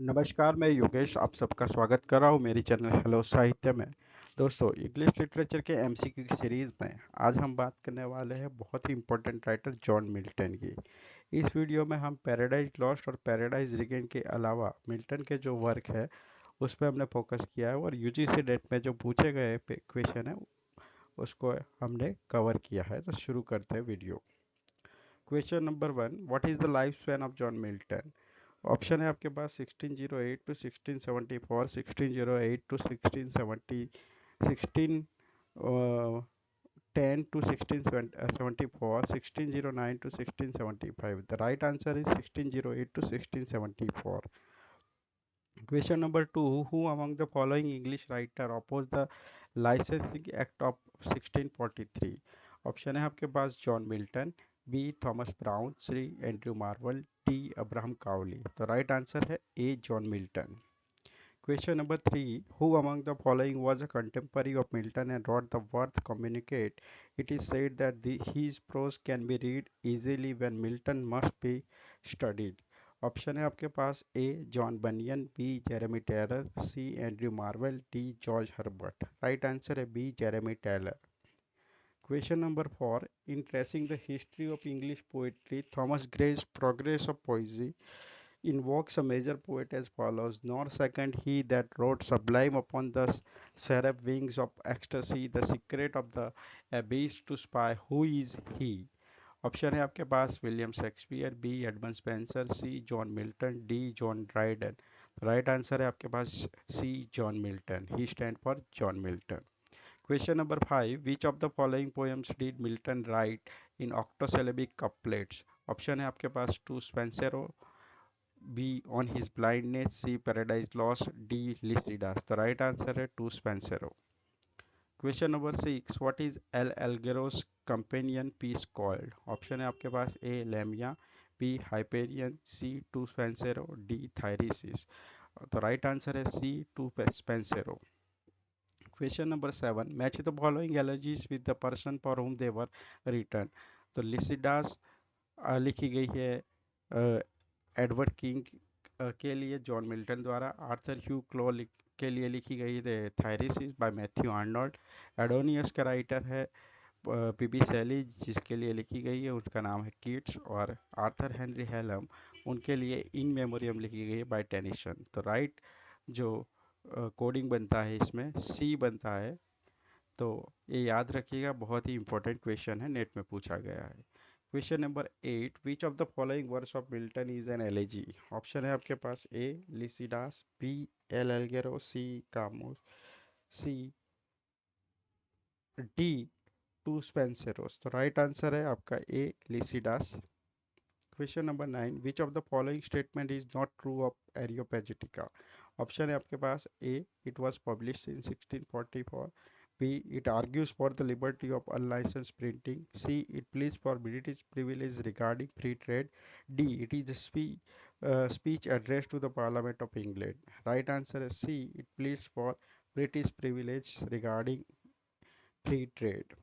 नमस्कार, मैं योगेश आप सबका स्वागत कर रहा हूँ मेरी चैनल हेलो साहित्य में। दोस्तों, इंग्लिश लिटरेचर के एमसीक्यू की सीरीज़ में आज हम बात करने वाले हैं बहुत ही इम्पोर्टेंट राइटर जॉन मिल्टन की। इस वीडियो में हम पैराडाइज लॉस्ट और पैराडाइज रिगेन के अलावा मिल्टन के जो वर्क है उस पर हमने फोकस किया है और यूजीसी नेट में जो पूछे गए क्वेश्चन है उसको हमने कवर किया है। तो शुरू करते हैं video. Question number 1, what is the life span of John Milton? Option है आपके पास 1608 to 1674, 1608 to 1670, 16 10 to 1674, 1609 to 1675. The right answer is 1608 to 1674. Question number 2, who among the following English writer opposed the Licensing Act of 1643? Option है आपके पास John Milton, B Thomas Browne, C Andrew Marvell, D Abraham Cowley. तो right answer है A John Milton. Question number 3, who among the following was a contemporary of Milton and wrote the worth communicate? It is said that his prose can be read easily when Milton must be studied. Option है आपके पास A John Bunyan, B Jeremy Taylor, C Andrew Marvell, D George Herbert. Right answer है B Jeremy Taylor. Question number 4, in tracing the history of English poetry, Thomas Gray's Progress of Poesy invokes a major poet as follows: nor second he that wrote sublime upon the seraph wings of ecstasy, the secret of the abyss to spy. Who is he? Option है आपके पास William Shakespeare, B Edmund Spenser, C John Milton, D John Dryden. Right answer है आपके पास C John Milton. He stand for John Milton. Question number 5, which of the following poems did Milton write in octosyllabic couplets? Option है आपके पास to Penseroso, B on his blindness, C Paradise Lost, D Lycidas. The right answer है to Penseroso. Question number 6, what is L Allegro's companion piece called? Option है आपके पास A Lamia, B Hyperion, C to Penseroso, D Thyrsis. तो right answer है C to Penseroso. Question number 7, match the following allergies with the person for whom they were return. तो Lycidas लिखी गई है Edward king के लिए John Milton द्वारा। Arthur ह्यू क्लो के लिए लिखी गई है थायरिसिस बाय मैथ्यू आर्नोल्ड। एडोनियस का राइटर है पीबी शैली जिसके लिए लिखी गई है उसका नाम है किट्स। और आर्थर हेनरी हेलम उनके लिए इन मेमोरियम लिखी गई है बाय टेनिसन। तो राइट जो कोडिंग बनता है इसमें सी बनता है। तो ये याद रखिएगा, बहुत ही इंपॉर्टेंट क्वेश्चन है, नेट में पूछा गया है। Question number 8, which of the following works of Milton is an elegy? Option है आपके पास A Lycidas, B L Allegro, C Comus, C D to Penseroso's. तो राइट आंसर है आपका A Lycidas. Question number 9, which of the following statement is not true of Areopagitica? Option है आपके पास A it was published in 1644, B. It argues for the liberty of unlicensed printing. C. It pleads for British privilege regarding free trade. D. It is a speech addressed to the Parliament of England. Right answer is C. It pleads for British privilege regarding free trade.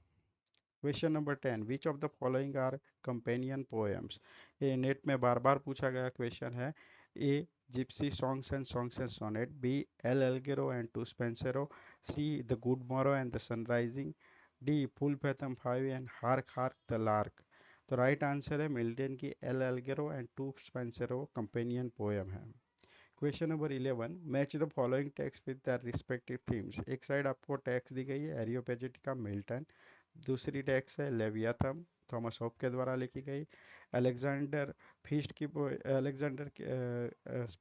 Question number 10, which of the following are companion poems? ये NET में बार बार पूछा गया question है। A gypsy songs and sonnet, B L Allegro and to Penseroso, C the good morrow and the sunrising, D full fathom 5 and hark hark the lark. तो right answer है Milton की L Allegro and to Penseroso companion poem है। Question number 11, match the following text with the respective themes. एक side आपको text दी गई है एरियोपेजिटिका Milton, दूसरी text है लेवियाथम थॉमस होप के द्वारा लिखी गई। अलेक्जेंडर अलेक्जेंडर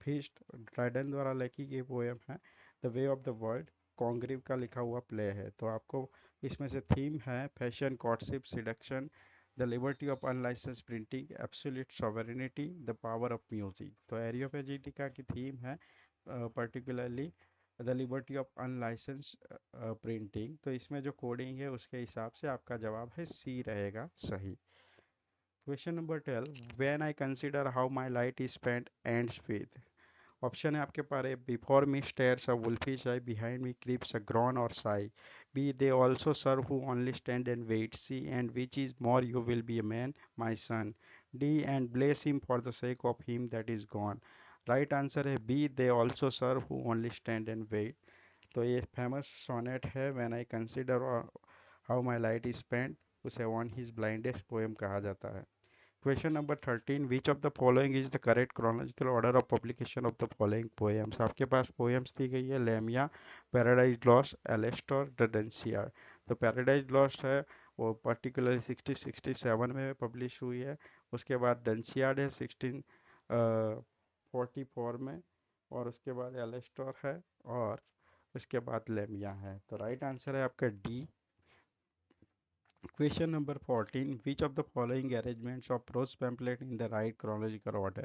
फीस्ट ड्राइडन द्वारा लिखी गई पोएम है the way of the world, Congreve का लिखा हुआ प्ले है। तो आपको इसमें से थीम है fashion, courtship, seduction, the liberty of unlicense printing, absolute sovereignty, the power of music. तो एरियोपेजिटिका की थीम है particularly the liberty of unlicense printing. तो इसमें जो कोडिंग है उसके हिसाब से आपका जवाब है सी रहेगा सही। Question number 12, when I consider how my light is spent ends with. Option है आपके पास before me stares a wolfish eye, behind me creeps a groan or sigh, B they also serve who only stand and wait, C and which is more you will be a man my son, D and bless him for the sake of him that is gone. Right answer है B, they also serve who only stand and wait. तो ये famous sonnet है, when I consider how my light is spent, उसे one his blindest poem कहा जाता है। Question number 13, which of the following is the correct chronological order of publication of the following poems. आपके पास poems दी गई है, Lamia, Paradise Lost, Alastor, the Dunciad. तो पैराडाइज लॉस्ट है वो पर्टिकुलरली 1667 में पब्लिश हुई है। उसके बाद डेंसियार्ड है 1644 में, और उसके बाद एलेस्टोर है, और उसके बाद लेमिया है। तो राइट आंसर है आपका D. Question number 14, which of the following arrangements of prose pamphlet in the right chronological order?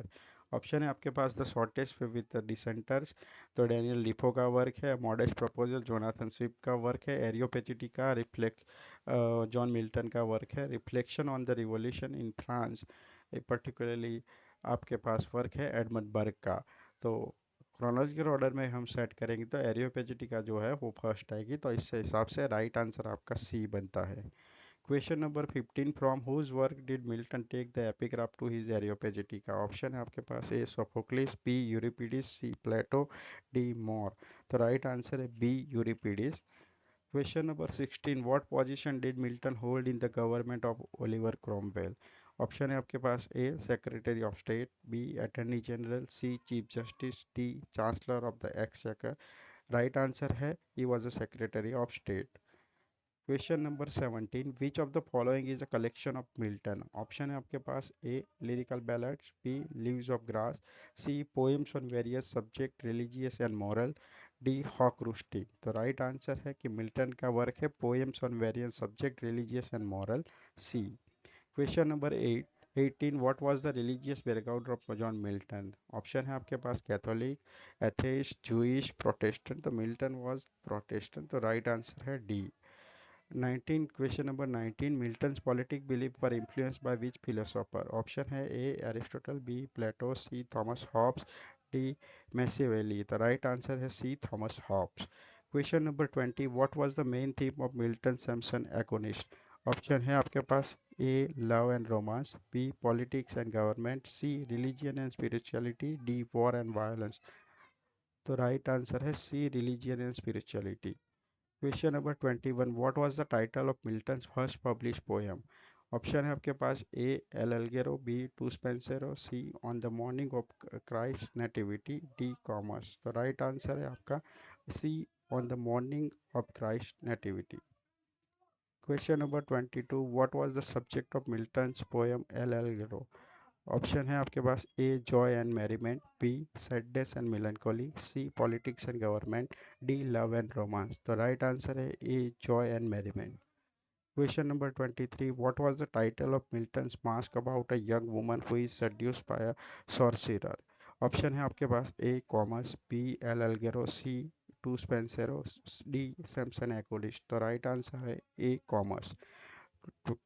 ऑप्शन है आपके पास the shortest with the dissenters, तो डैनियल लिफो का वर्क है। मॉडेस्ट प्रपोजल जोनाथन स्विफ्ट का वर्क है। एरियोपेजिटी का रिफ्लेक्ट जॉन मिल्टन का वर्क है। Reflection on the revolution in France particularly आपके पास वर्क है एडमंड बर्ग का। तो क्रोनोलॉजिकल ऑर्डर में हम सेट करेंगे तो एरियोपेजिटी का जो है वो फर्स्ट आएगी, तो इस हिसाब से राइट आंसर आपका सी बनता है। Question number 15, from whose work did Milton take the epigraph to his Areopagitica. Option है आपके पास A Sophocles, B Euripides, C Plato, D More. तो राइट आंसर है B Euripides. Question number 16, what position did Milton hold in the government of Oliver Cromwell. Option है आपके पास A secretary of state, B attorney general, C chief justice, D chancellor of the exchequer. Right answer है he was a secretary of state. Question number 17, which of the following is a collection of Milton. Option है आपके पास A lyrical ballads, B leaves of grass, C poems on various subject religious and moral, D hawk roosting. तो right answer है कि Milton का work है poems on various subject religious and moral, C. Question number 18, what was the religious background of John Milton. Option है आपके पास Catholic, atheist, Jewish, Protestant. तो Milton was Protestant, तो राइट आंसर है D. 19, question number 19, Milton's politic belief पर influence by which philosopher. Option है A Aristotle, B Plato, C Thomas Hobbes, D Machiavelli. The right answer है C Thomas Hobbes. Question number 20, what was the main theme of Milton Samson Agonistes. Option है आपके पास A love and romance, B politics and government, C religion and spirituality, D war and violence. तो right answer है C religion and spirituality. Question number 21, what was the title of Milton's first publish poem. Option है आपके पास A L Allegro, B to Penseroso, C on the morning of Christ nativity, D Comus. तो right answer है आपका C on the morning of Christ nativity. Question number 22, what was the subject of Milton's poem L Allegro. Option है आपके पास A joy and merriment, B sadness and melancholy, C politics and government, D love and romance. तो right answer है A joy and merriment. Question number 23, what was the title of Milton's masque about a young woman who is seduced by a sorcerer. Option है आपके पास A Comus, B L Allegro, C to Penseroso, D Samson Agonistes. तो right answer है ए commerce.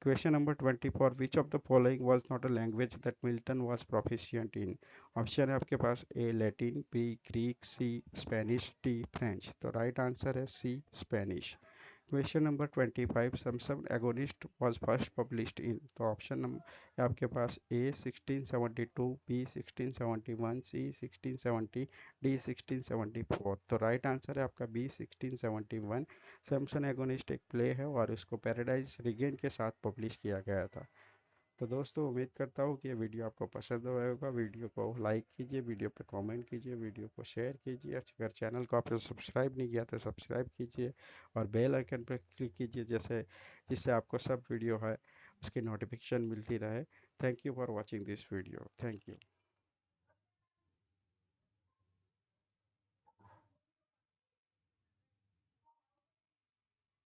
Question number 24, which of the following was not a language that Milton was proficient in। Option है आपके पास A Latin, B Greek, C Spanish, D French. तो right answer है C Spanish. Question number 25, Samson Agonistes was first published in. तो option number आपके पास ए 1672, B 1671, सी 1670, D 1674। तो right answer है आपका बी 1671। सैमसन एगोनिस्ट एक प्ले है और उसको पैराडाइज रिगेन के साथ पब्लिश किया गया था। तो दोस्तों उम्मीद करता हूँ कि ये वीडियो आपको पसंद आया होगा। वीडियो को लाइक कीजिए, वीडियो पर कमेंट कीजिए, वीडियो को शेयर कीजिए। अगर चैनल को आपने सब्सक्राइब नहीं किया तो सब्सक्राइब कीजिए और बेल आइकन पर क्लिक कीजिए, जिससे आपको सब वीडियो है उसकी नोटिफिकेशन मिलती रहे। Thank you for watching this video. Thank you.